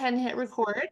And hit record.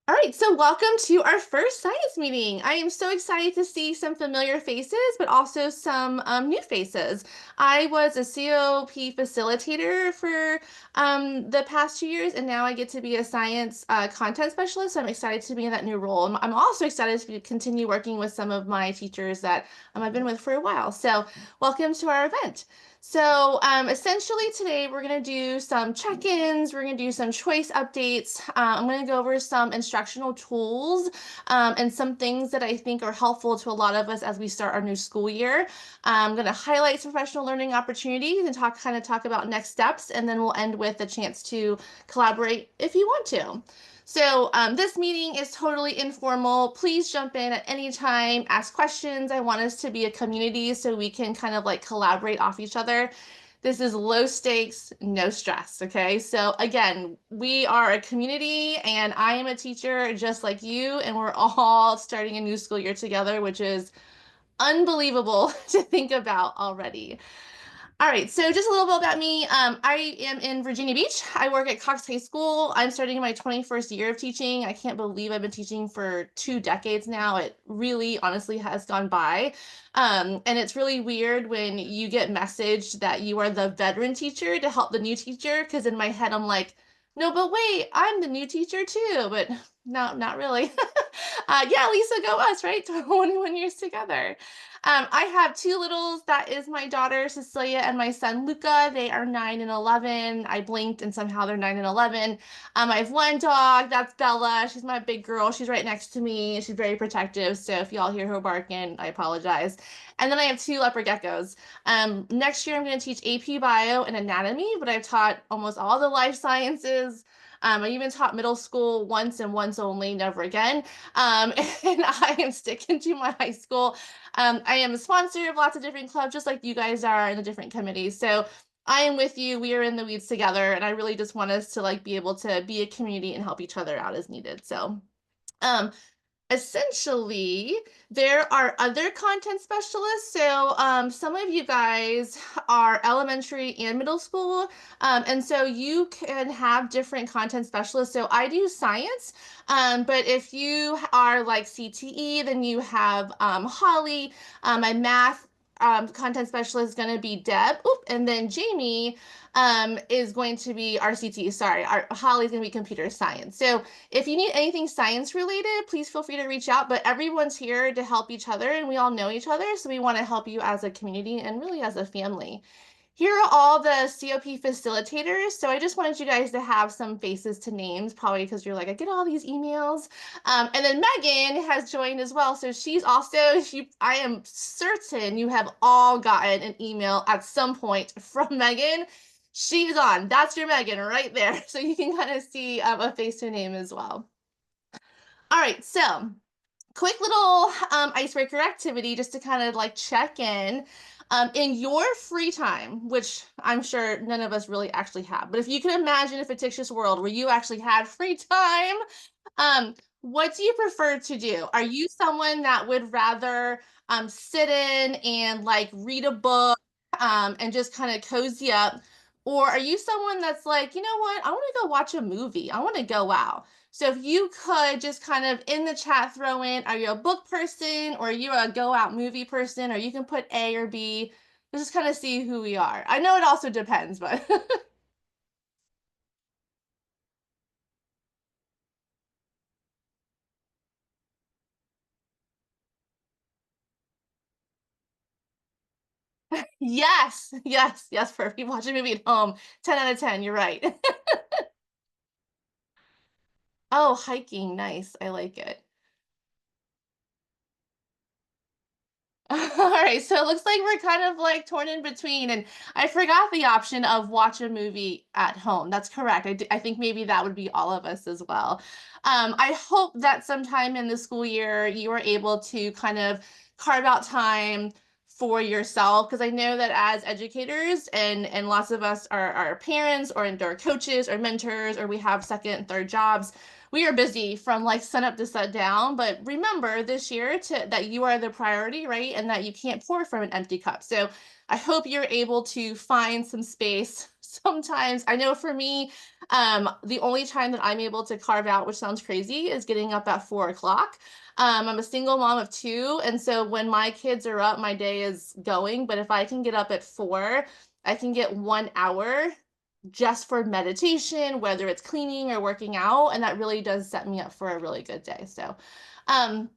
All right, so welcome to our first science meeting. I am so excited to see some familiar faces, but also some new faces. I was a COP facilitator for the past 2 years, and now I get to be a science content specialist. So I'm excited to be in that new role. I'm also excited to continue working with some of my teachers that I've been with for a while. So welcome to our event. So essentially today we're going to do some check-ins, we're going to do some choice updates. I'm going to go over some instructional tools and some things that I think are helpful to a lot of us as we start our new school year. I'm going to highlight some professional learning opportunities and talk about next steps, and then we'll end with a chance to collaborate if you want to. So this meeting is totally informal. Please jump in at any time, ask questions. I want us to be a community so we can kind of like collaborate off each other. This is low stakes, no stress. Okay. So again, we are a community and I am a teacher just like you, and we're all starting a new school year together, which is unbelievable to think about already. All right, so just a little bit about me. I am in Virginia Beach. I work at Cox High School. I'm starting my 21st year of teaching. I can't believe I've been teaching for 2 decades now. It really, honestly, has gone by. And it's really weird when you get messaged that you are the veteran teacher to help the new teacher, because in my head, I'm like, no, but wait, I'm the new teacher too. But no, not really. Yeah, Lisa, go us, right? 21 years together. I have two littles. That is my daughter, Cecilia, and my son, Luca. They are 9 and 11. I blinked and somehow they're 9 and 11. I have one dog. That's Bella. She's my big girl. She's right next to me. She's very protective. So if y'all hear her barking, I apologize. And then I have two leopard geckos. Next year, I'm going to teach AP Bio and Anatomy, but I've taught almost all the life sciences. I even taught middle school once and once only, never again. And I am sticking to my high school. I am a sponsor of lots of different clubs, just like you guys are in the different committees. So I am with you. We are in the weeds together, and I really just want us to like be able to be a community and help each other out as needed. So, um, essentially, there are other content specialists. So some of you guys are elementary and middle school. And so you can have different content specialists. So I do science, but if you are like CTE, then you have Holly. My math content specialist is going to be Deb. Oop, and then Jamie is going to be RCT. Sorry, Holly's going to be computer science. So if you need anything science related, please feel free to reach out. But everyone's here to help each other, and we all know each other. So we want to help you as a community and really as a family. Here are all the COP facilitators. So I just wanted you guys to have some faces to names, probably because you're like, I get all these emails. And then Megan has joined as well. So she's also, I am certain you have all gotten an email at some point from Megan. She's on. That's your Megan right there. So you can kind of see a face to name as well. All right, so quick little icebreaker activity just to kind of like check in your free time, which I'm sure none of us really actually have. But if you can imagine a fictitious world where you actually had free time, what do you prefer to do? Are you someone that would rather sit in and like read a book and just kind of cozy up? Or are you someone that's like, you know what? I want to go watch a movie. I want to go out. So if you could just kind of in the chat throw in, are you a book person or are you a go out movie person? Or you can put A or B. Let's just kind of see who we are. I know it also depends, but yes, yes, yes, for people watching a movie at home, 10 out of 10, you're right. Oh, hiking, nice. I like it. All right, so it looks like we're kind of like torn in between, and I forgot the option of watch a movie at home. That's correct. I think maybe that would be all of us as well. I hope that sometime in the school year you are able to kind of carve out time for yourself, because I know that as educators and lots of us are parents or and are coaches or mentors or we have second and third jobs, we are busy from like sun up to sundown. But remember this year to that you are the priority, right? And that you can't pour from an empty cup. So I hope you're able to find some space sometimes I know for me, the only time that I'm able to carve out, which sounds crazy, is getting up at 4 o'clock. I'm a single mom of two, and so when my kids are up, my day is going. But if I can get up at 4, I can get 1 hour just for meditation, whether it's cleaning or working out, and that really does set me up for a really good day. So, all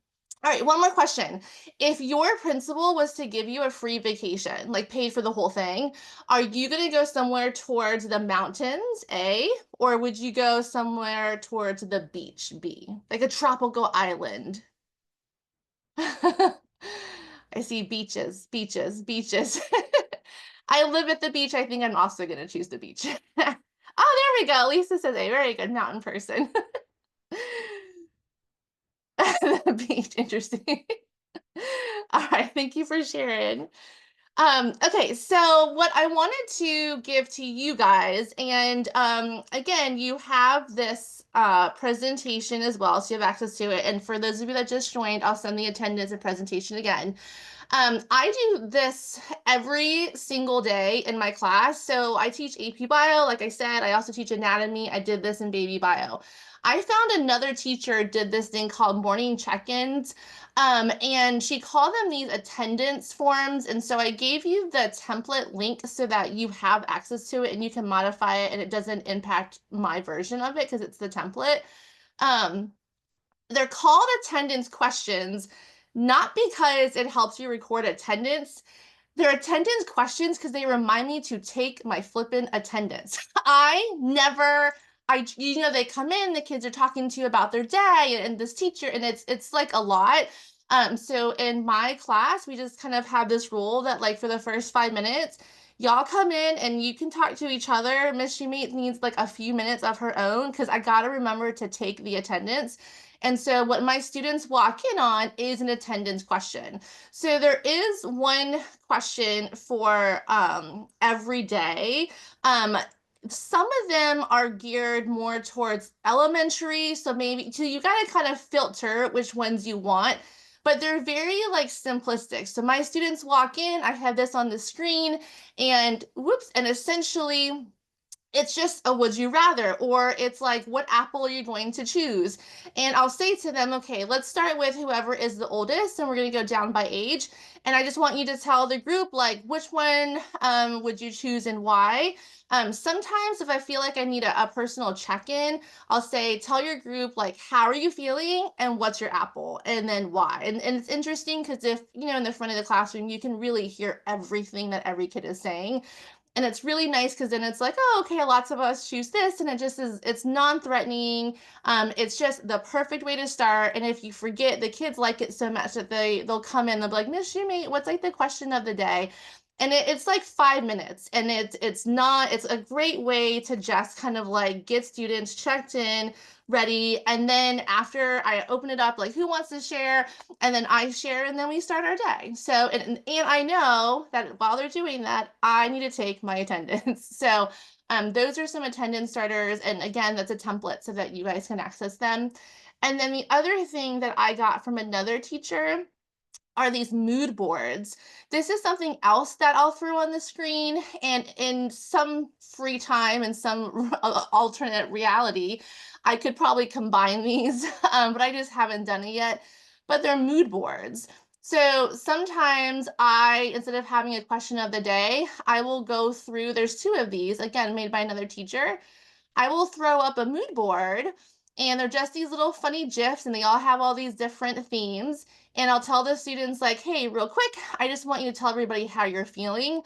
right, one more question. If your principal was to give you a free vacation, like paid for the whole thing, are you going to go somewhere towards the mountains, A, or would you go somewhere towards the beach, B, like a tropical island? I see beaches, beaches, beaches. I live at the beach. I think I'm also going to choose the beach. Oh, there we go. Lisa says a very good mountain person. The beach, interesting. All right, thank you for sharing. Okay, so what I wanted to give to you guys, and again, you have this presentation as well, so you have access to it. And for those of you that just joined, I'll send the attendance and presentation again. I do this every single day in my class. So I teach AP Bio, like I said. I also teach anatomy. I did this in baby bio. I found another teacher did this thing called morning check-ins, and she called them these attendance forms. And so I gave you the template link so that you have access to it and you can modify it and it doesn't impact my version of it because it's the template. Um, they're called attendance questions, not because it helps you record attendance. They're attendance questions because they remind me to take my flippin' attendance. They come in, the kids are talking to you about their day and this teacher, and it's like a lot. So in my class, we just kind of have this rule that like for the first 5 minutes, y'all come in and you can talk to each other. Miss Shumate needs like a few minutes of her own because I gotta remember to take the attendance. And so what my students walk in on is an attendance question. So there is one question for every day. Um, some of them are geared more towards elementary, so you got to kind of filter which ones you want, but they're very like simplistic. So my students walk in, I have this on the screen, and whoops, and essentially it's just a would you rather, or it's like, what apple are you going to choose? And I'll say to them, okay, let's start with whoever is the oldest, and we're going to go down by age. And I just want you to tell the group, like, which one would you choose and why? Sometimes if I feel like I need a personal check-in, I'll say, tell your group, like, how are you feeling and what's your apple? And then why? And it's interesting because if, in the front of the classroom, you can really hear everything that every kid is saying. And it's really nice because then it's like, oh, okay, lots of us choose this, and it's non-threatening. It's just the perfect way to start. And if you forget, the kids like it so much that they'll come in, they'll be like, Miss Shumate, what's like the question of the day? And it's like 5 minutes, and it's a great way to just kind of like get students checked in, ready. And then after I open it up, like who wants to share? And then I share, and then we start our day. So, and I know that while they're doing that, I need to take my attendance. So, those are some attendance starters. And again, that's a template so that you guys can access them. And then the other thing that I got from another teacher are these mood boards. This is something else that I'll throw on the screen, and in some free time and some alternate reality, I could probably combine these, but I just haven't done it yet. But they're mood boards. So sometimes instead of having a question of the day, I will go through, there's two of these, again, made by another teacher. I will throw up a mood board, and they're just these little funny GIFs, and they all have all these different themes. And I'll tell the students like, hey, real quick, I just want you to tell everybody how you're feeling.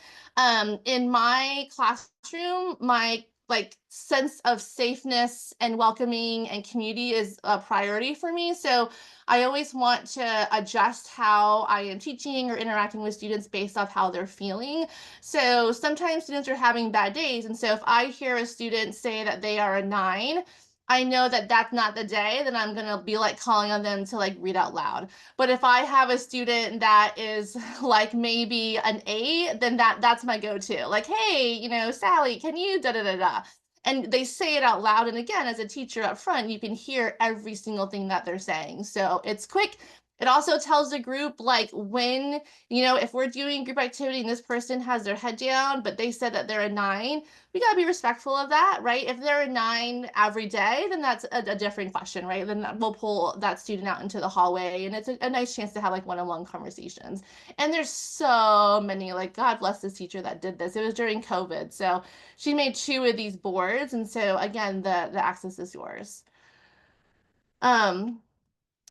In my classroom, my like sense of safeness and welcoming and community is a priority for me. So I always want to adjust how I am teaching or interacting with students based off how they're feeling. So sometimes students are having bad days. And so if I hear a student say that they are a 9, I know that that's not the day, then I'm going to be like calling on them to like read out loud. But if I have a student that is like maybe an 8, then that's my go-to. Like, hey, Sally, can you da da da da? And they say it out loud. And again, as a teacher up front, you can hear every single thing that they're saying. So it's quick, It also tells the group like when, if we're doing group activity and this person has their head down, but they said that they're a 9, we got to be respectful of that, right? If they're a 9 every day, then that's a different question, right? Then we'll pull that student out into the hallway and it's a nice chance to have like one-on-one conversations. And there's so many, like, God bless this teacher that did this. It was during COVID. So she made 2 of these boards. And so again, the access is yours. Um,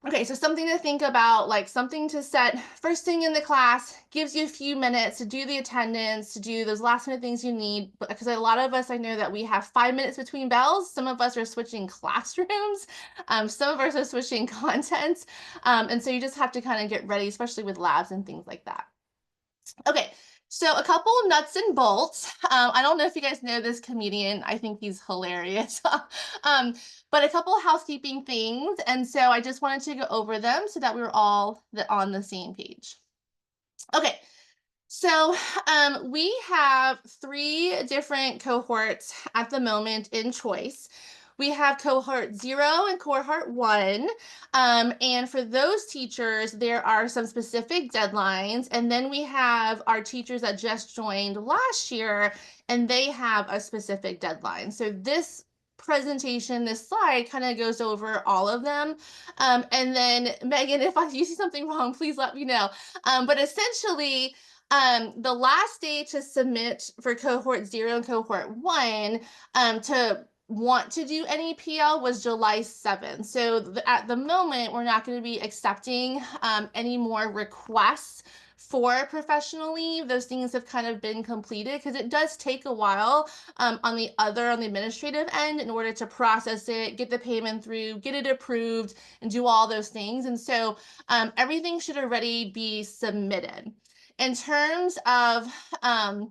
Okay, so something to think about, like something to set first thing in the class, gives you a few minutes to do the attendance, to do those last minute things you need. Because a lot of us, I know that we have 5 minutes between bells. Some of us are switching classrooms. Some of us are switching content. And so you just have to kind of get ready, especially with labs and things like that. Okay, so a couple nuts and bolts. I don't know if you guys know this comedian. I think he's hilarious. um, but a couple housekeeping things, and so I just wanted to go over them so that we were all on the same page. Okay, so we have 3 different cohorts at the moment in choice. We have cohort 0 and cohort 1. And for those teachers, there are some specific deadlines. And then we have our teachers that just joined last year, and they have a specific deadline. So this presentation, this slide kind of goes over all of them. And then Megan, if you see something wrong, please let me know. But essentially, the last day to submit for cohort 0 and cohort 1 to want to do any PL was July 7th. So at the moment, we're not going to be accepting any more requests for professional leave. Those things have kind of been completed because it does take a while on the administrative end in order to process it, get the payment through, get it approved, and do all those things. And so everything should already be submitted. In terms of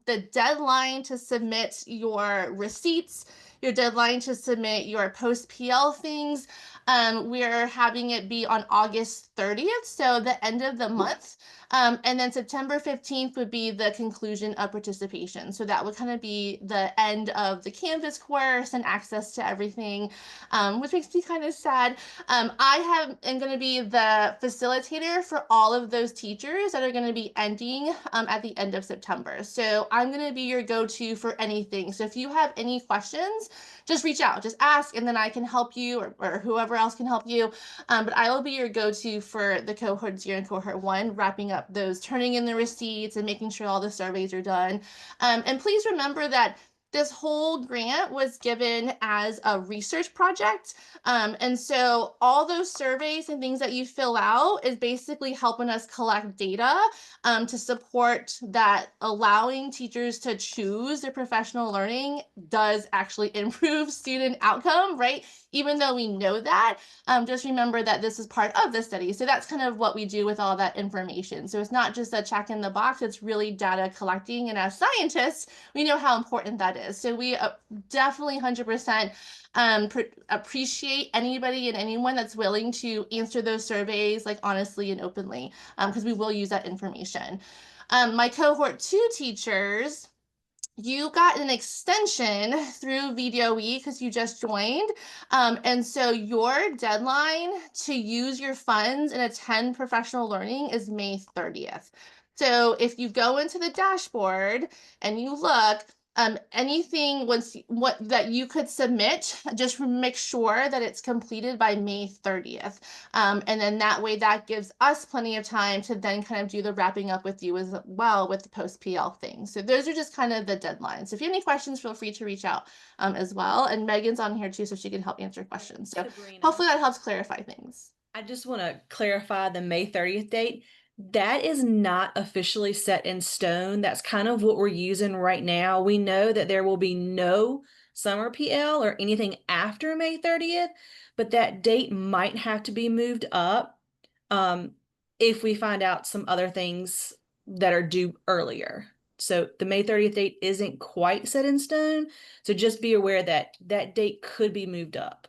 the deadline to submit your receipts, your deadline to submit your post PL things, we're having it be on August 30th, so the end of the month. And then September 15th would be the conclusion of participation. So that would kind of be the end of the Canvas course and access to everything, which makes me kind of sad. I am going to be the facilitator for all of those teachers that are going to be ending at the end of September. So I'm going to be your go-to for anything. So if you have any questions, just reach out, just ask, and then I can help you or whoever else can help you. But I will be your go-to for the cohort 0 and cohort 1, wrapping up those, turning in the receipts and making sure all the surveys are done. And please remember that this whole grant was given as a research project. And so all those surveys and things that you fill out is basically helping us collect data to support that allowing teachers to choose their professional learning does actually improve student outcome, right? Even though we know that, just remember that this is part of the study. So that's kind of what we do with all that information. So it's not just a check in the box, it's really data collecting. And as scientists, we know how important that is. So we definitely 100% appreciate anybody and anyone that's willing to answer those surveys, like honestly and openly, because we will use that information. My cohort 2 teachers, you got an extension through VDOE because you just joined. And so your deadline to use your funds and attend professional learning is May 30th. So if you go into the dashboard and you look, anything what that you could submit, just make sure that it's completed by May 30th. And then that way that gives us plenty of time to then kind of do the wrapping up with you as well with the post PL thing. So those are just kind of the deadlines. So if you have any questions, feel free to reach out as well. And Megan's on here too, so she can help answer questions. So Sabrina, hopefully that helps clarify things. I just want to clarify the May 30th date. That is not officially set in stone. That's kind of what we're using right now. We know that there will be no summer PL or anything after May 30th, but that date might have to be moved up if we find out some other things that are due earlier. So the May 30th date isn't quite set in stone. So just be aware that that date could be moved up.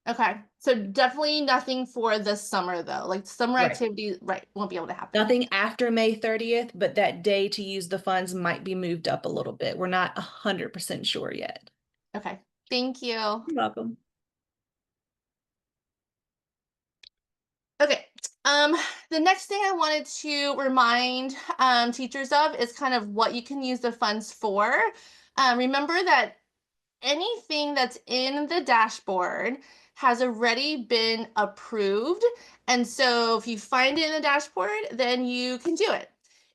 Okay. So definitely nothing for this summer though. Like summer Right. activities, right, won't be able to happen. Nothing after May 30th, but that day to use the funds might be moved up a little bit. We're not 100% sure yet. Okay. Thank you. You're welcome. Okay. Um, The next thing I wanted to remind teachers of is kind of what you can use the funds for. Remember that anything that's in the dashboard has already been approved. And so if you find it in the dashboard, then you can do it.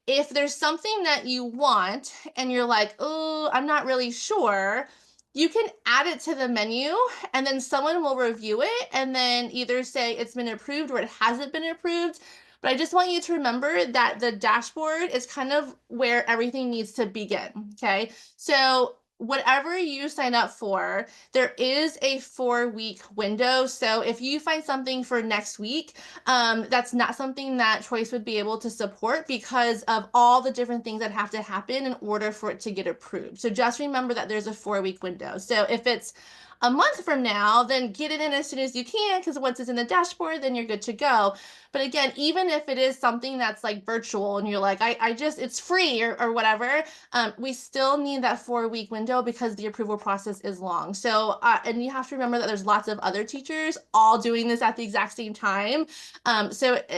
If there's something that you want and you're like, oh, I'm not really sure, you can add it to the menu and then someone will review it and then either say it's been approved or it hasn't been approved. But I just want you to remember that the dashboard is kind of where everything needs to begin. Okay. So whatever you sign up for, there is a 4 week window. So if you find something for next week, that's not something that Choice would be able to support because of all the different things that have to happen in order for it to get approved. So just remember that there's a 4 week window. So if it's a month from now, then get it in as soon as you can because once it's in the dashboard, then you're good to go. But again, even if it is something that's like virtual and you're like, I just, it's free or whatever, we still need that 4 week window because the approval process is long. So, and you have to remember that there's lots of other teachers all doing this at the exact same time.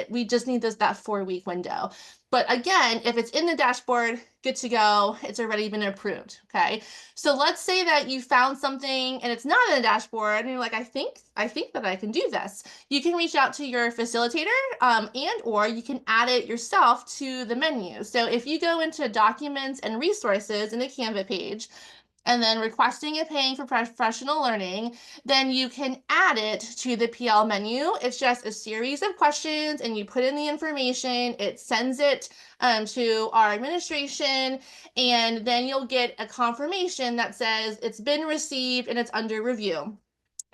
We just need that 4 week window. But again, if it's in the dashboard, good to go. It's already been approved. Okay. So let's say that you found something and it's not in the dashboard and you're like, I think that I can do this. You can reach out to your facilitator and or you can add it yourself to the menu. So if you go into documents and resources in the Canva page, and then requesting and paying for professional learning, then you can add it to the PL menu. It's just a series of questions and you put in the information, it sends it to our administration, and then you'll get a confirmation that says it's been received and it's under review.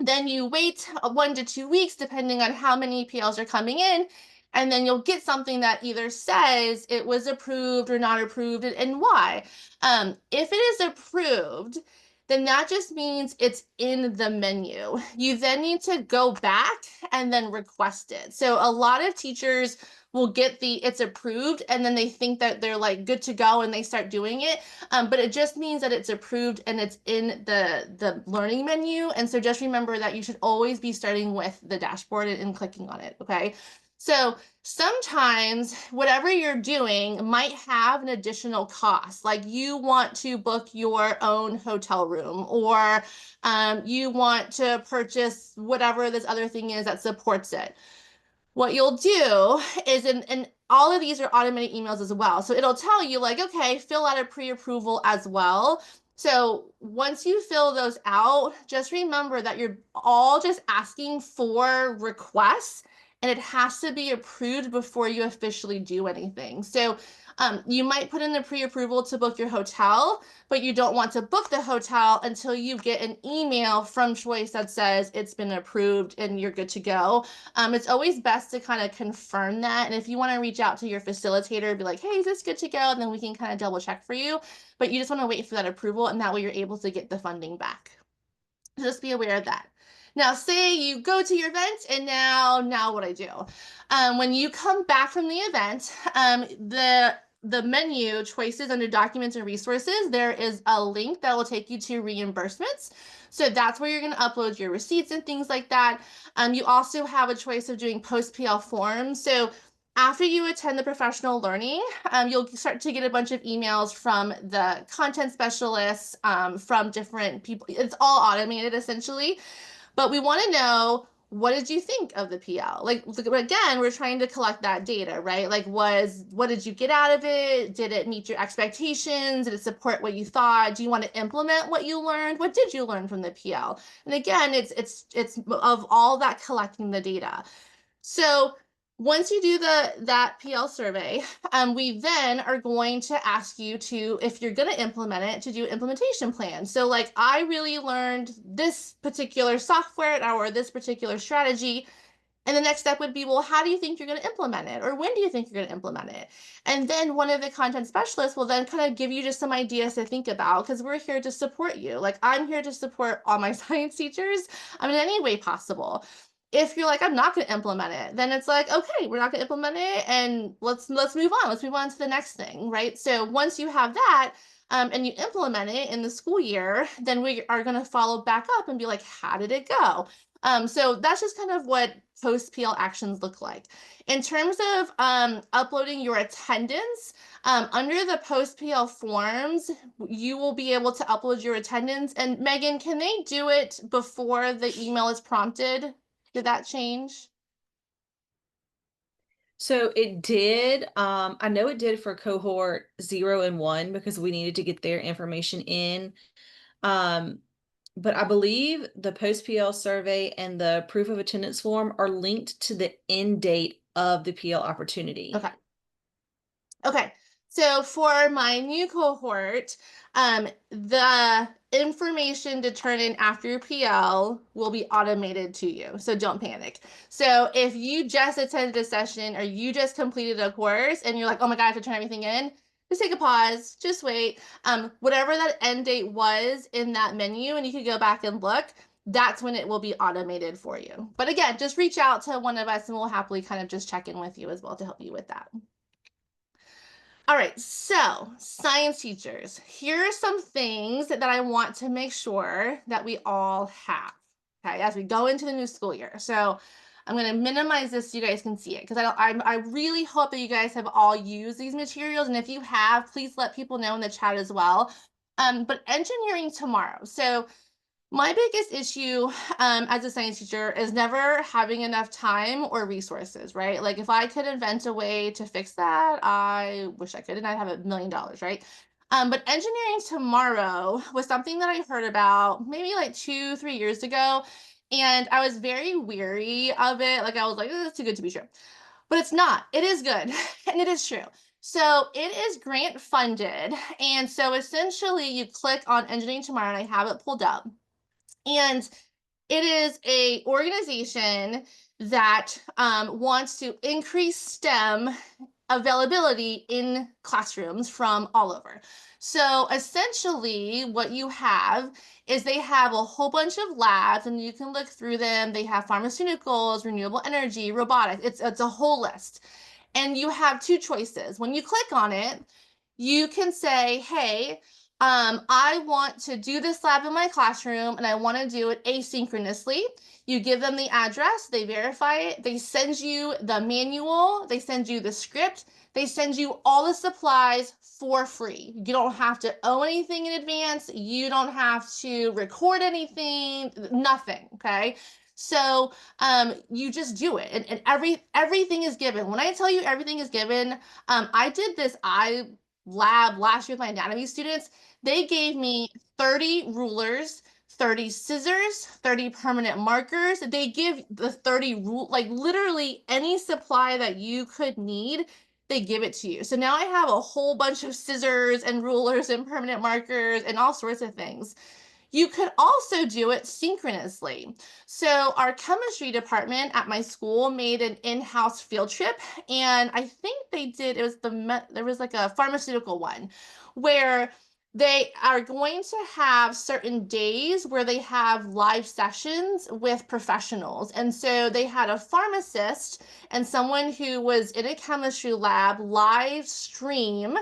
Then you wait 1 to 2 weeks, depending on how many PLs are coming in, and then you'll get something that either says it was approved or not approved and why. If it is approved, then that just means it's in the menu. You then need to go back and then request it. So a lot of teachers will get the it's approved and then they think that they're like good to go and they start doing it. But it just means that it's approved and it's in the learning menu. And so just remember that you should always be starting with the dashboard and clicking on it. Okay. So sometimes whatever you're doing might have an additional cost. Like you want to book your own hotel room or you want to purchase whatever this other thing is that supports it. What you'll do is and all of these are automated emails as well. So it'll tell you like, okay, fill out a pre-approval as well. So once you fill those out, just remember that you're all just asking for requests and it has to be approved before you officially do anything. So you might put in the pre-approval to book your hotel, but you don't want to book the hotel until you get an email from Choice that says it's been approved and you're good to go. It's always best to kind of confirm that. And if you want to reach out to your facilitator, be like, hey, is this good to go? And then we can kind of double check for you. But you just want to wait for that approval, and that way you're able to get the funding back. So just be aware of that. Now, say you go to your event, and now what I do. When you come back from the event, the menu choices under documents and resources, there is a link that will take you to reimbursements. So that's where you're going to upload your receipts and things like that. You also have a choice of doing post PL forms. So after you attend the professional learning, you'll start to get a bunch of emails from the content specialists, from different people. It's all automated essentially, but we want to know, what did you think of the PL? Like again, we're trying to collect that data, right? Like what did you get out of it? Did it meet your expectations? Did it support what you thought? Do you want to implement what you learned? What did you learn from the PL? And again, it's of all that collecting the data. So once you do that PL survey, we then are going to ask you to, if you're going to implement it, to do an implementation plan. So like I really learned this particular software or this particular strategy. And the next step would be, well, how do you think you're going to implement it? Or when do you think you're going to implement it? And then one of the content specialists will then kind of give you just some ideas to think about because we're here to support you. Like I'm here to support all my science teachers, in any way possible. If you're like, I'm not going to implement it, then it's like, okay, we're not going to implement it and let's move on. Let's move on to the next thing, right? So once you have that, and you implement it in the school year, then we are going to follow back up and be like, how did it go? So that's just kind of what post PL actions look like. In terms of uploading your attendance, under the post PL forms, you will be able to upload your attendance. And Megan, can they do it before the email is prompted? Did that change? So it did. I know it did for cohort 0 and 1 because we needed to get their information in. Um, but I believe the post PL survey and the proof of attendance form are linked to the end date of the PL opportunity. Okay. Okay, so for my new cohort, the information to turn in after your PL will be automated to you. So don't panic. So if you just attended a session or you just completed a course and you're like, oh my God, I have to turn everything in, just take a pause, just wait. Whatever that end date was in that menu, and you can go back and look, that's when it will be automated for you. But again, just reach out to one of us and we'll happily kind of just check in with you as well to help you with that. All right, so science teachers, here are some things that I want to make sure that we all have, okay, as we go into the new school year. So I'm going to minimize this so you guys can see it because I really hope that you guys have all used these materials. And if you have, please let people know in the chat as well. But engineering tomorrow. So my biggest issue as a science teacher is never having enough time or resources, right? Like if I could invent a way to fix that, I wish I could, and I'd have $1 million, right? But engineering tomorrow was something that I heard about maybe like 2, 3 years ago, and I was very weary of it. Like I was like, "This is too good to be true," but it's not. It is good, and it is true. So it is grant funded, and so essentially you click on engineering tomorrow, and I have it pulled up. And it is a organization that wants to increase STEM availability in classrooms from all over. So essentially, what you have is they have a whole bunch of labs, and you can look through them. They have pharmaceuticals, renewable energy, robotics. It's a whole list. And you have two choices. When you click on it, you can say, hey, I want to do this lab in my classroom and I want to do it asynchronously. You give them the address, they verify it, they send you the manual, they send you the script, they send you all the supplies for free. You don't have to owe anything in advance, you don't have to record anything, nothing, okay? So you just do it, and everything is given. When I tell you everything is given, I did this I lab last year with my anatomy students. They gave me 30 rulers, 30 scissors, 30 permanent markers. They give the 30 rule, like literally any supply that you could need, they give it to you. So now I have a whole bunch of scissors and rulers and permanent markers and all sorts of things. You could also do it synchronously. So our chemistry department at my school made an in-house field trip, and I think they did, it was there was like a pharmaceutical one where they are going to have certain days where they have live sessions with professionals. And so they had a pharmacist and someone who was in a chemistry lab live stream,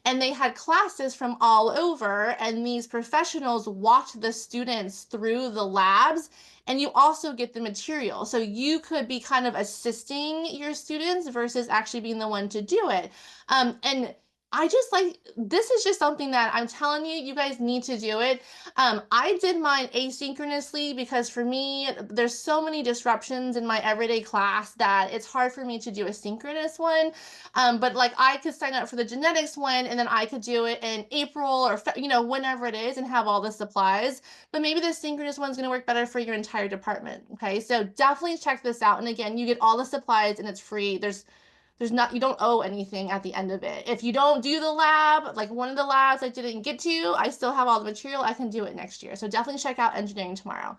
and they had classes from all over, and these professionals walked the students through the labs, and you also get the material. So you could be kind of assisting your students versus actually being the one to do it. And I just like this is just something that I'm telling you, you guys need to do it. I did mine asynchronously because for me, there's so many disruptions in my everyday class that it's hard for me to do a synchronous one. But like I could sign up for the genetics one and then I could do it in April or whenever it is and have all the supplies. But maybe the synchronous one's going to work better for your entire department. Okay, so definitely check this out. And again, you get all the supplies and it's free. There's not, you don't owe anything at the end of it. If you don't do the lab, like one of the labs I didn't get to, I still have all the material. I can do it next year. So definitely check out engineering tomorrow.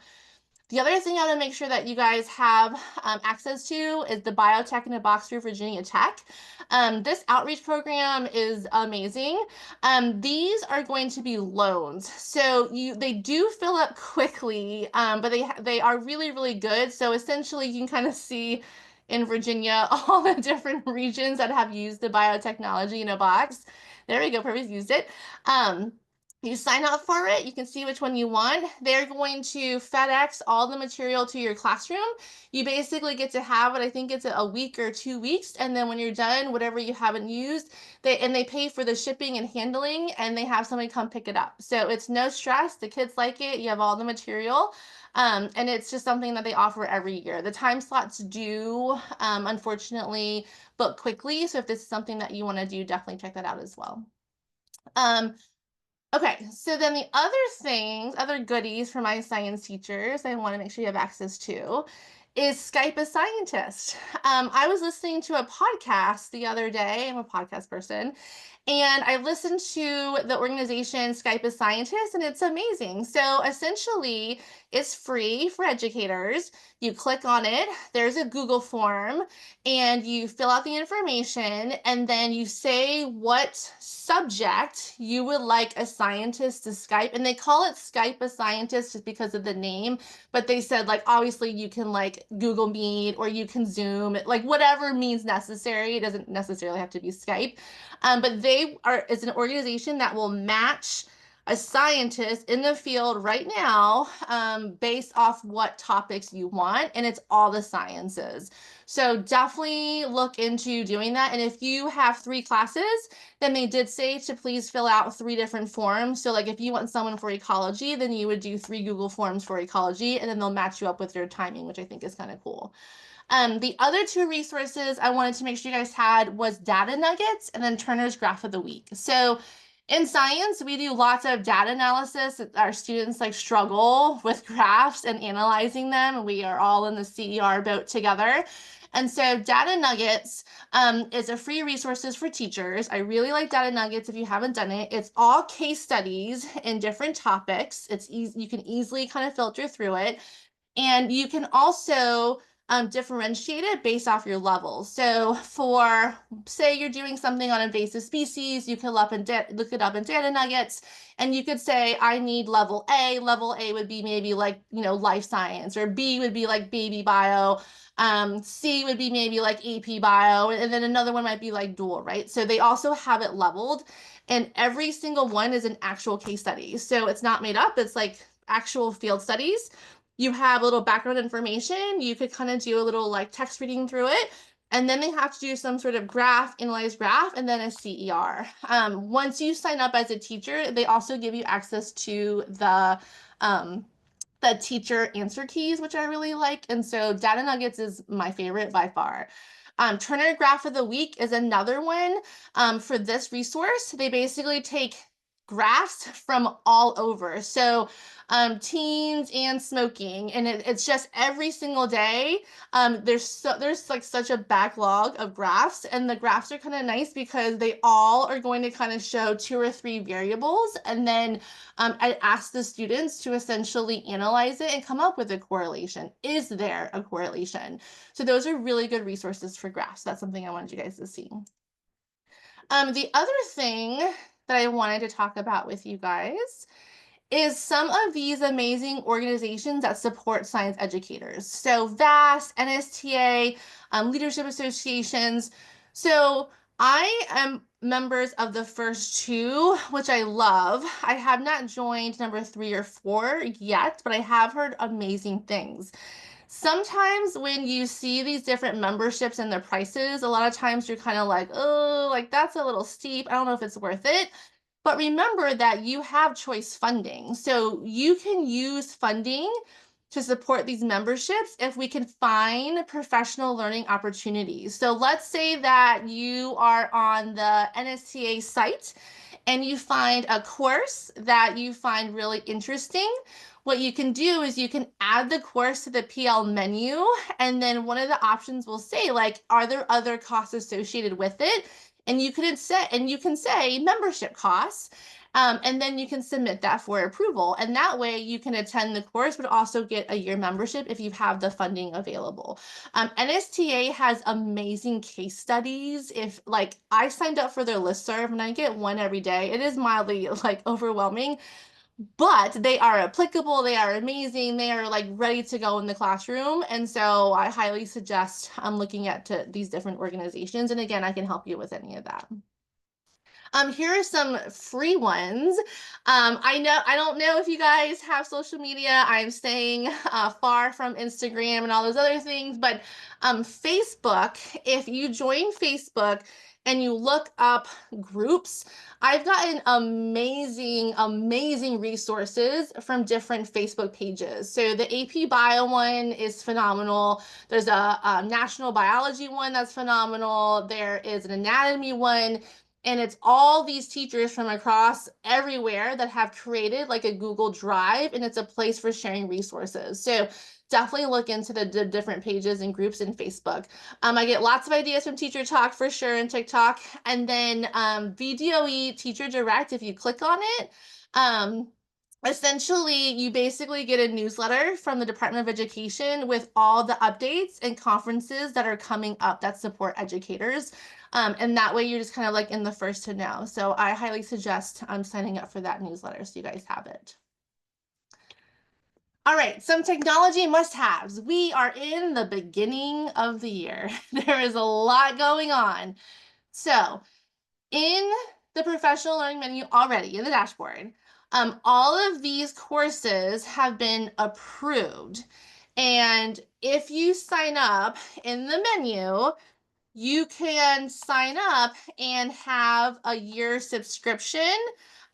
The other thing I want to make sure that you guys have access to is the Biotech in a Box through Virginia Tech. This outreach program is amazing. These are going to be loans, so they do fill up quickly, but they are really really good. So essentially, you can kind of see in Virginia all the different regions that have used the biotechnology in a box. There we go. Perfect. Used it. Um, you sign up for it. You can see which one you want. They're going to FedEx all the material to your classroom. You basically get to have it. I think it's a week or 2 weeks, and then when you're done, whatever you haven't used, they pay for the shipping and handling, and they have somebody come pick it up. So it's no stress. The kids like it. You have all the material. And it's just something that they offer every year. The time slots do, unfortunately, book quickly. So if this is something that you want to do, definitely check that out as well. Um, okay, so then the other things, other goodies for my science teachers I want to make sure you have access to is Skype a Scientist. I was listening to a podcast the other day. I'm a podcast person, and I listened to the organization Skype a Scientist, and it's amazing. So essentially, it's free for educators. You click on it, there's a Google form, and you fill out the information, and then you say what subject you would like a scientist to Skype. And they call it Skype a Scientist just because of the name, but they said, like, obviously you can like Google Meet or you can Zoom, like whatever means necessary. It doesn't necessarily have to be Skype. But they are is an organization that will match a scientist in the field right now, based off what topics you want, and it's all the sciences. So definitely look into doing that. And if you have 3 classes, then they did say to please fill out 3 different forms. So like if you want someone for ecology, then you would do 3 Google forms for ecology, and then they'll match you up with your timing, which I think is kind of cool. The other 2 resources I wanted to make sure you guys had was Data Nuggets and then Turner's Graph of the Week. So in science, we do lots of data analysis. Our students like struggle with graphs and analyzing them. We are all in the CER boat together. And so Data Nuggets is a free resources for teachers. I really like Data Nuggets if you haven't done it. It's all case studies in different topics. It's easy, you can easily kind of filter through it. And you can also differentiate it based off your levels. So for, say you're doing something on invasive species, you can look it up in Data Nuggets, and you could say, I need level A. Level A would be maybe like, life science, or B would be like baby bio. C would be maybe like AP bio, and then another one might be like dual, right? So they also have it leveled, and every single one is an actual case study. So it's not made up, it's like actual field studies. You have a little background information. You could kind of do a little like text reading through it. And then they have to do some sort of graph, analyze graph, and then a CER. Once you sign up as a teacher, they also give you access to um, the teacher answer keys, which I really like. And so Data Nuggets is my favorite by far. Turner Graph of the Week is another one for this resource. They basically take graphs from all over. So teens and smoking, and it's just every single day. There's like such a backlog of graphs, and the graphs are kind of nice because they all are going to kind of show 2 or 3 variables, and then I ask the students to essentially analyze it and come up with a correlation. Is there a correlation? So those are really good resources for graphs. That's something I wanted you guys to see. The other thing that I wanted to talk about with you guys is some of these amazing organizations that support science educators. So VAST, NSTA, leadership associations. So I am members of the first 2, which I love. I have not joined number 3 or 4 yet, but I have heard amazing things. Sometimes when you see these different memberships and their prices, a lot of times you're kind of like, oh, like that's a little steep. I don't know if it's worth it. But remember that you have choice funding. So you can use funding to support these memberships if we can find professional learning opportunities. So let's say that you are on the NSTA site and you find a course that you find really interesting. What you can do is you can add the course to the PL menu, and then one of the options will say, like, are there other costs associated with it? And you can say membership costs, and then you can submit that for approval. And that way you can attend the course, but also get a year membership if you have the funding available. NSTA has amazing case studies. If like I signed up for their listserv and I get one every day, it is mildly like overwhelming, but they are applicable, they are amazing, they are like ready to go in the classroom. And so I highly suggest looking at these different organizations. And again, I can help you with any of that. Here are some free ones. I don't know if you guys have social media. I'm staying far from Instagram and all those other things, but Facebook, if you join Facebook and you look up groups, I've gotten amazing resources from different Facebook pages. So the AP Bio one is phenomenal. There's a national biology one that's phenomenal. There is an anatomy one. And it's all these teachers from across everywhere that have created like a Google Drive, and it's a place for sharing resources. So definitely look into the different pages and groups in Facebook. I get lots of ideas from Teacher Talk for sure and TikTok. And then VDOE Teacher Direct, if you click on it, um, essentially you basically get a newsletter from the Department of Education with all the updates and conferences that are coming up that support educators. And that way you're just kind of like in the first to know. So I highly suggest signing up for that newsletter so you guys have it. All right, some technology must-haves. We are in the beginning of the year. There is a lot going on. So in the professional learning menu already in the dashboard, all of these courses have been approved. And if you sign up in the menu, you can sign up and have a year subscription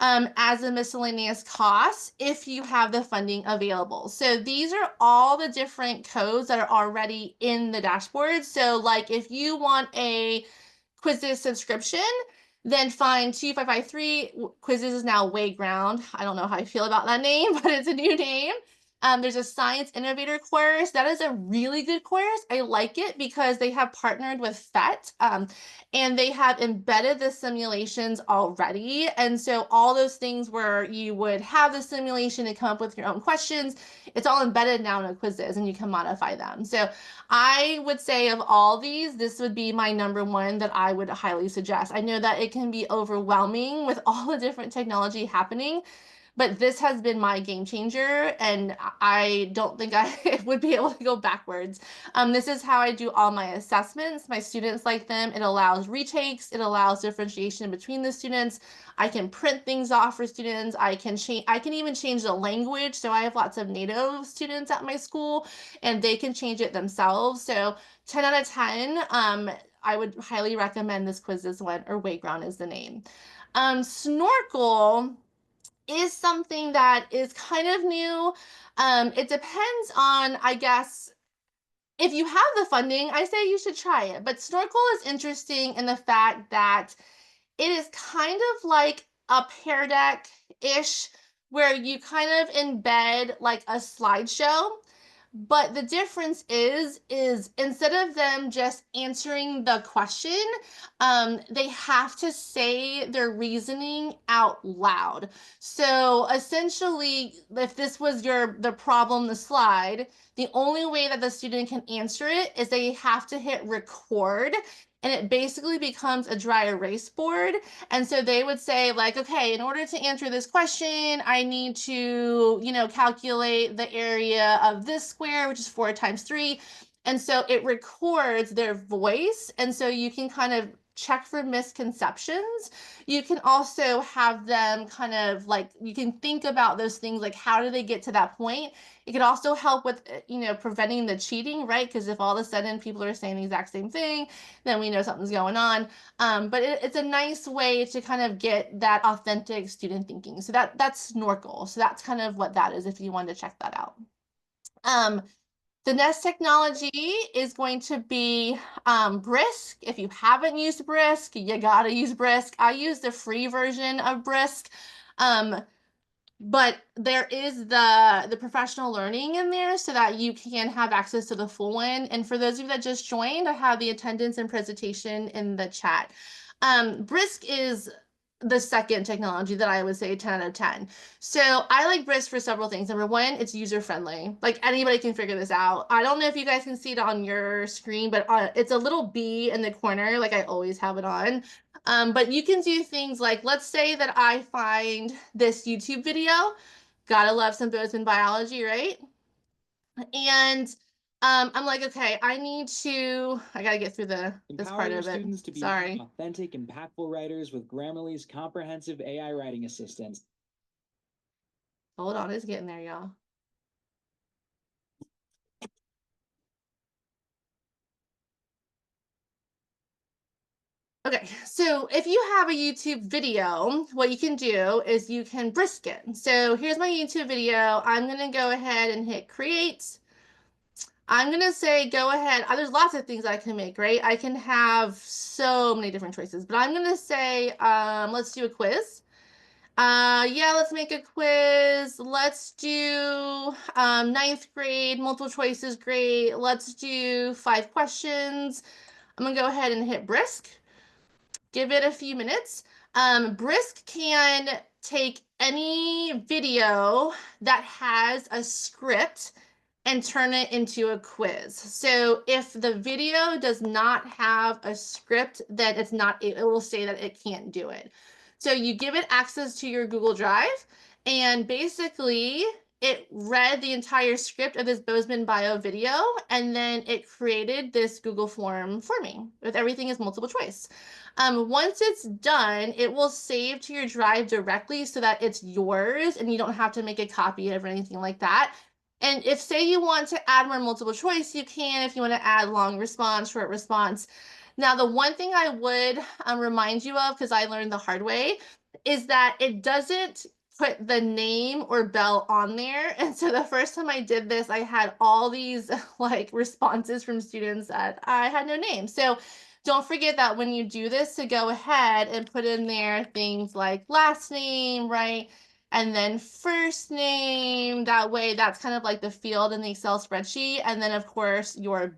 as a miscellaneous cost if you have the funding available. So these are all the different codes that are already in the dashboard. So like if you want a quizzes subscription, then find 2553. Quizzes is now Wayground. I don't know how I feel about that name, but it's a new name. There's a Science Innovator course. That is a really good course. I like it because they have partnered with PhET and they have embedded the simulations already. And so all those things where you would have the simulation and come up with your own questions, it's all embedded now in a quizzes and you can modify them. So I would say of all these, this would be my number one that I would highly suggest. I know that it can be overwhelming with all the different technology happening, but this has been my game changer, and I don't think I would be able to go backwards. This is how I do all my assessments. My students like them. It allows retakes. It allows differentiation between the students. I can print things off for students. I can change. I can even change the language. So I have lots of native students at my school, and they can change it themselves. So 10 out of 10. I would highly recommend this quizzes one, or Wayground is the name. Snorkel is something that is kind of new. It depends on, I guess, if you have the funding, I say you should try it. But Snorkel is interesting in the fact that it is kind of like a Pear Deck-ish, where you kind of embed like a slideshow. But the difference is instead of them just answering the question, they have to say their reasoning out loud. So essentially, if this was the problem, the slide, the only way that the student can answer it is they have to hit record, and it basically becomes a dry erase board. And so they would say like, okay, in order to answer this question, I need to, calculate the area of this square, which is 4 times 3. And so it records their voice. And so you can kind of check for misconceptions. You can also have them kind of like, you can think about those things like, how do they get to that point? It could also help with, preventing the cheating, right? Because if all of a sudden people are saying the exact same thing, then we know something's going on. But it's a nice way to kind of get that authentic student thinking. So that's Snorkel. So that's kind of what that is if you wanted to check that out. Um, the next technology is going to be Brisk. If you haven't used Brisk, you gotta use Brisk. I use the free version of Brisk. Um, but there is the professional learning in there so that you can have access to the full one. And for those of you that just joined, I have the attendance and presentation in the chat. Brisk is the second technology that I would say 10 out of 10. So I like Brisk for several things. Number one, it's user friendly. Like anybody can figure this out. I don't know if you guys can see it on your screen, but it's a little bee in the corner, like I always have it on. But you can do things like, let's say that I find this YouTube video. Gotta love some Bozeman biology, right? And I'm like, okay, I gotta get through this Empower part your of it. students to be Sorry. authentic, impactful writers with Grammarly's comprehensive AI writing assistant. Hold on, it's getting there, y'all. Okay, so if you have a YouTube video, what you can do is you can brisk it. So here's my YouTube video. I'm gonna go ahead and hit create. I'm gonna say go ahead. There's lots of things I can make, right? I can have so many different choices, but I'm gonna say, let's do a quiz. Yeah, let's make a quiz. Let's do ninth grade, multiple choice is great. Let's do 5 questions. I'm gonna go ahead and hit brisk. Give it a few minutes. Brisk can take any video that has a script and turn it into a quiz. So if the video does not have a script, then it will say that it can't do it. So you give it access to your Google Drive, and basically it read the entire script of this Bozeman bio video, and then it created this Google form for me with everything as multiple choice. Once it's done, it will save to your drive directly so that it's yours and you don't have to make a copy of it or anything like that. And if, say, you want to add more multiple choice, you can. If you want to add long response, short response. Now, the one thing I would remind you of, because I learned the hard way, is that it doesn't put the name or bell on there. And so the first time I did this, I had all these like responses from students that I had no name. So don't forget that when you do this, to go ahead and put in there things like last name, right? And then first name. That way, that's kind of like the field in the Excel spreadsheet. And then, of course, your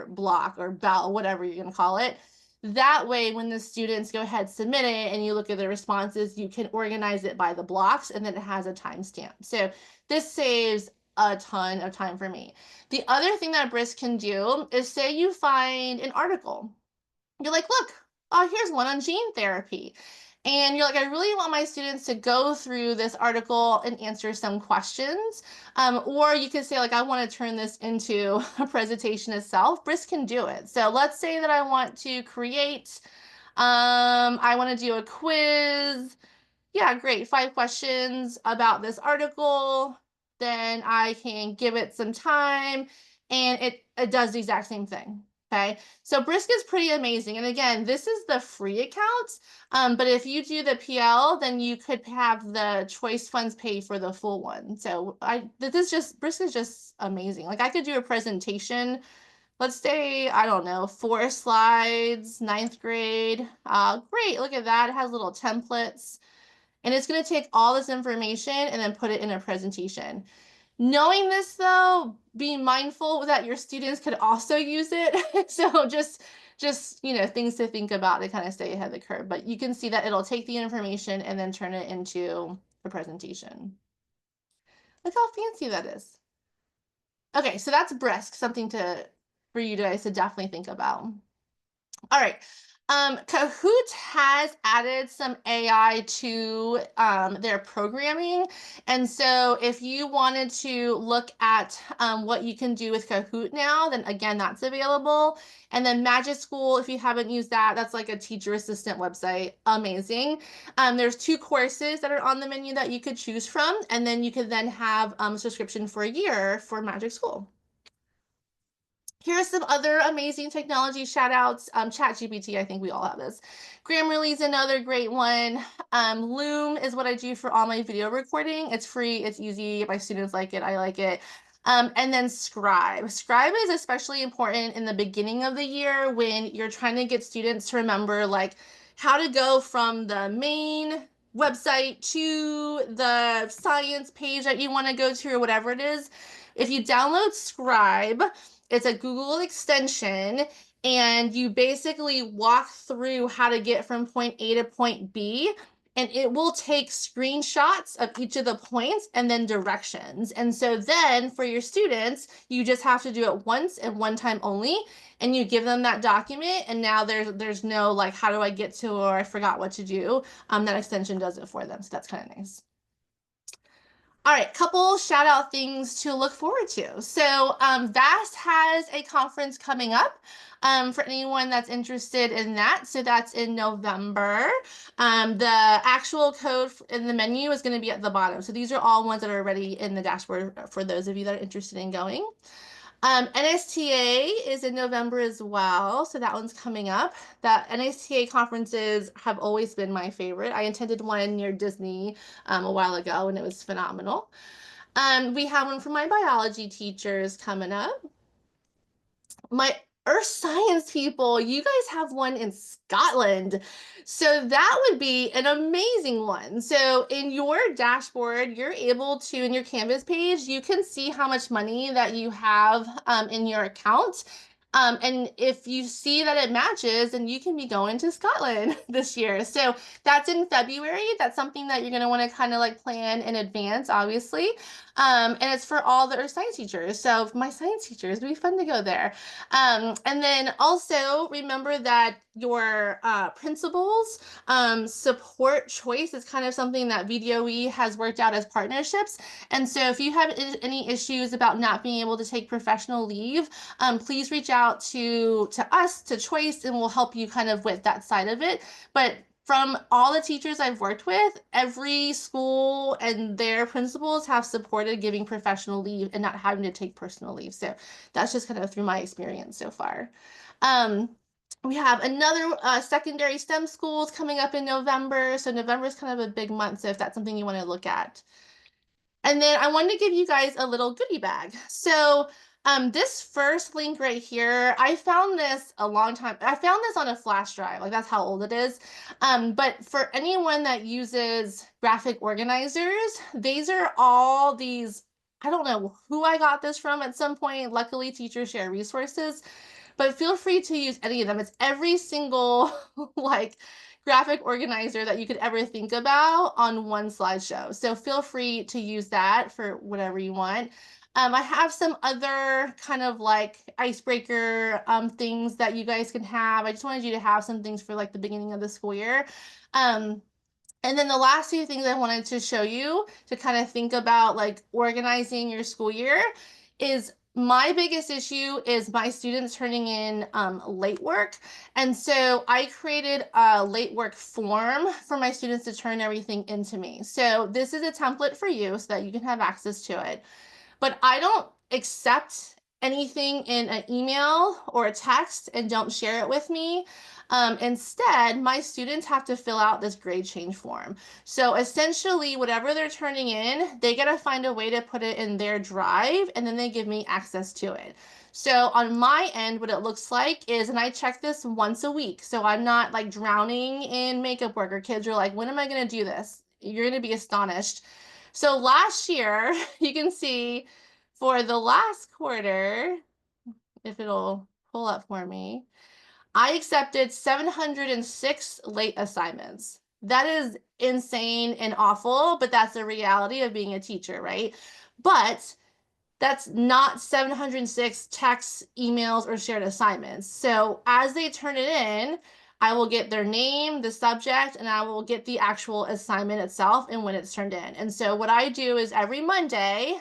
block or bell, whatever you're going to call it. That way, when the students go ahead, submit it, and you look at the responses, you can organize it by the blocks, and then it has a timestamp. So this saves a ton of time for me. The other thing that Brisk can do is, say you find an article. You're like, look, oh, here's one on gene therapy. And you're like, I really want my students to go through this article and answer some questions. Or you could say, like, I want to turn this into a presentation itself. Brisk can do it. So let's say that I want to create, I want to do a quiz. Yeah, great. 5 questions about this article. Then I can give it some time and it does the exact same thing. Okay. So Brisk is pretty amazing. And again, this is the free account. But if you do the PL, then you could have the choice funds pay for the full one. So Brisk is just amazing. Like I could do a presentation. Let's say, I don't know, 4 slides, ninth grade. Great. Look at that. It has little templates. And it's going to take all this information and then put it in a presentation. Knowing this, though, be mindful that your students could also use it. So just things to think about to kind of stay ahead of the curve. But you can see that it'll take the information and then turn it into a presentation. Look how fancy that is. Okay, so that's Brisk, something for you guys to definitely think about. All right. Kahoot has added some AI to their programming. And so if you wanted to look at what you can do with Kahoot now, then again, that's available. And then Magic School, if you haven't used that, that's like a teacher assistant website. Amazing. There's 2 courses that are on the menu that you could choose from. And then you could then have a subscription for a year for Magic School. Here's some other amazing technology shout outs. ChatGPT, I think we all have this. Grammarly is another great one. Loom is what I do for all my video recording. It's free, it's easy. My students like it, I like it. And then Scribe. Scribe is especially important in the beginning of the year when you're trying to get students to remember like how to go from the main website to the science page that you want to go to or whatever it is. If you download Scribe, it's a Google extension, and you basically walk through how to get from point A to point B, and it will take screenshots of each of the points and then directions. And so then for your students, you just have to do it once and one time only, and you give them that document, and now there's no like, how do I get to, or I forgot what to do. That extension does it for them. So that's kind of nice. All right, couple shout out things to look forward to. So, VAST has a conference coming up for anyone that's interested in that. So, that's in November. The actual code in the menu is going to be at the bottom. So, these are all ones that are already in the dashboard for those of you that are interested in going. NSTA is in November as well, so that one's coming up. That NSTA conferences have always been my favorite. I attended one near Disney a while ago, and it was phenomenal. We have one for my biology teachers coming up. My earth science people, you guys have one in Scotland. So that would be an amazing one. So in your dashboard, you're able to, in your Canvas page, you can see how much money that you have in your account. And if you see that it matches, then you can be going to Scotland this year. So that's in February. That's something that you're going to want to kind of like plan in advance, obviously. And it's for all the earth science teachers. So my science teachers, it'd be fun to go there. And then also remember that your principals support choice is kind of something that VDOE has worked out as partnerships. And so if you have any issues about not being able to take professional leave, please reach out to us, to Choice, and we'll help you kind of with that side of it. But from all the teachers I've worked with, every school and their principals have supported giving professional leave and not having to take personal leave. So that's just kind of through my experience so far. Um, we have another secondary STEM schools coming up in November. So November is kind of a big month. So if that's something you want to look at. And then I wanted to give you guys a little goodie bag. So this first link right here, I found this a long time. I found this on a flash drive, like that's how old it is. But for anyone that uses graphic organizers, these are all these, I don't know who I got this from at some point. Luckily, teachers share resources, but feel free to use any of them. It's every single like graphic organizer that you could ever think about on one slideshow. So feel free to use that for whatever you want. I have some other kind of like icebreaker things that you guys can have. I just wanted you to have some things for like the beginning of the school year. Um, and then the last few things I wanted to show you to kind of think about like organizing your school year is my biggest issue is my students turning in late work. And so I created a late work form for my students to turn everything into me. So this is a template for you so that you can have access to it. But I don't accept anything in an email or a text and don't share it with me. Instead, my students have to fill out this grade change form. So essentially, whatever they're turning in, they got to find a way to put it in their drive, and then they give me access to it. So on my end, what it looks like is, and I check this once a week, so I'm not like drowning in makeup work, or kids are like, when am I going to do this? You're going to be astonished. So last year, you can see for the last quarter, if it'll pull up for me, I accepted 706 late assignments. That is insane and awful, but that's the reality of being a teacher, right? But that's not 706 texts, emails, or shared assignments. So as they turn it in, I will get their name, the subject, and I will get the actual assignment itself and when it's turned in. And so what I do is every Monday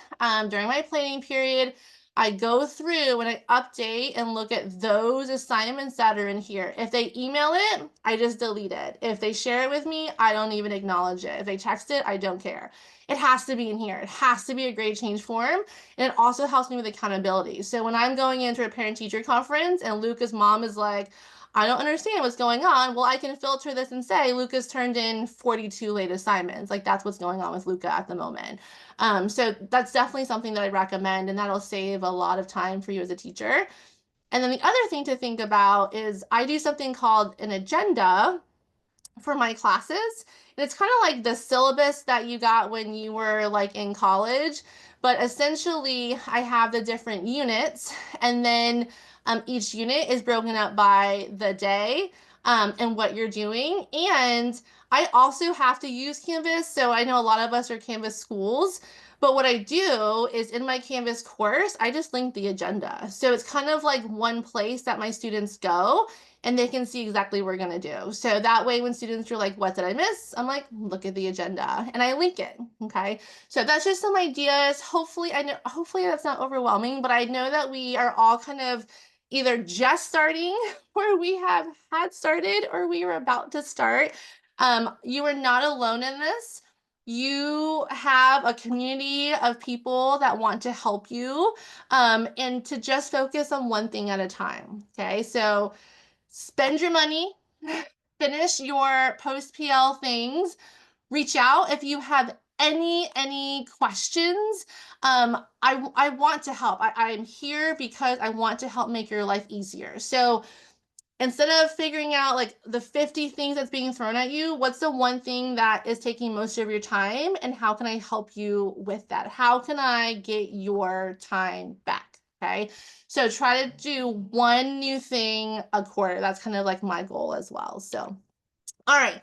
during my planning period, I go through and I update and look at those assignments that are in here. If they email it, I just delete it. If they share it with me, I don't even acknowledge it. If they text it, I don't care. It has to be in here. It has to be a grade change form. And it also helps me with accountability. So when I'm going into a parent teacher conference and Luca's mom is like, I don't understand what's going on. Well, I can filter this and say Luca's turned in 42 late assignments. Like that's what's going on with Luca at the moment. So that's definitely something that I recommend, and that'll save a lot of time for you as a teacher. And then the other thing to think about is I do something called an agenda for my classes. And it's kind of like the syllabus that you got when you were like in college, but essentially I have the different units, and then each unit is broken up by the day and what you're doing. And I also have to use Canvas. So I know a lot of us are Canvas schools, But what I do is in my Canvas course, I just link the agenda. So it's kind of like one place that my students go and they can see exactly what we're going to do. So that way, when students are like, what did I miss? I'm like, look at the agenda and I link it. Okay. So that's just some ideas. Hopefully that's not overwhelming, but I know that we are all kind of either just starting or we have had started or we are about to start. You are not alone in this. You have a community of people that want to help you, and to just focus on one thing at a time. Okay, so spend your money, finish your post PL things, reach out if you have any questions. I want to help. I'm here because I want to help make your life easier. So instead of figuring out like the 50 things that's being thrown at you, what's the one thing that is taking most of your time and how can I help you with that? How can I get your time back? Okay. So try to do one new thing a quarter. That's kind of like my goal as well. So, all right.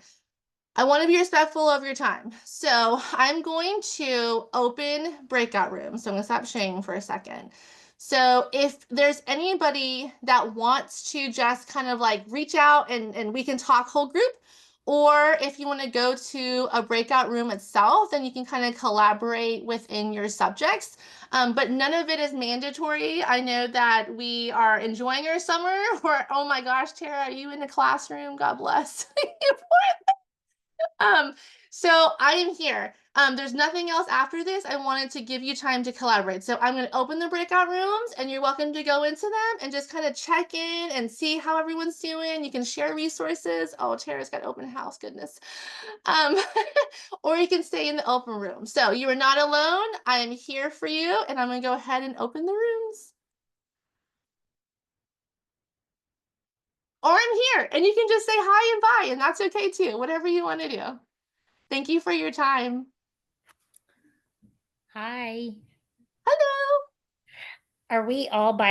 I want to be respectful of your time. So I'm going to open breakout rooms. So I'm going to stop sharing for a second. So if there's anybody that wants to just kind of like reach out and we can talk whole group, or if you want to go to a breakout room itself, then you can kind of collaborate within your subjects. But none of it is mandatory. I know that we are enjoying our summer. Or, oh my gosh, Tara, are you in the classroom? God bless. Um, so I am here. There's nothing else after this. I wanted to give you time to collaborate. So I'm going to open the breakout rooms and you're welcome to go into them and just kind of check in and see how everyone's doing. You can share resources. Oh, Tara's got open house, goodness. Um, or you can stay in the open room. So you are not alone. I am here for you and I'm going to go ahead and open the rooms. Or I'm here and you can just say hi and bye and that's okay too. Whatever you want to do. Thank you for your time. Hi. Hello. Are we all by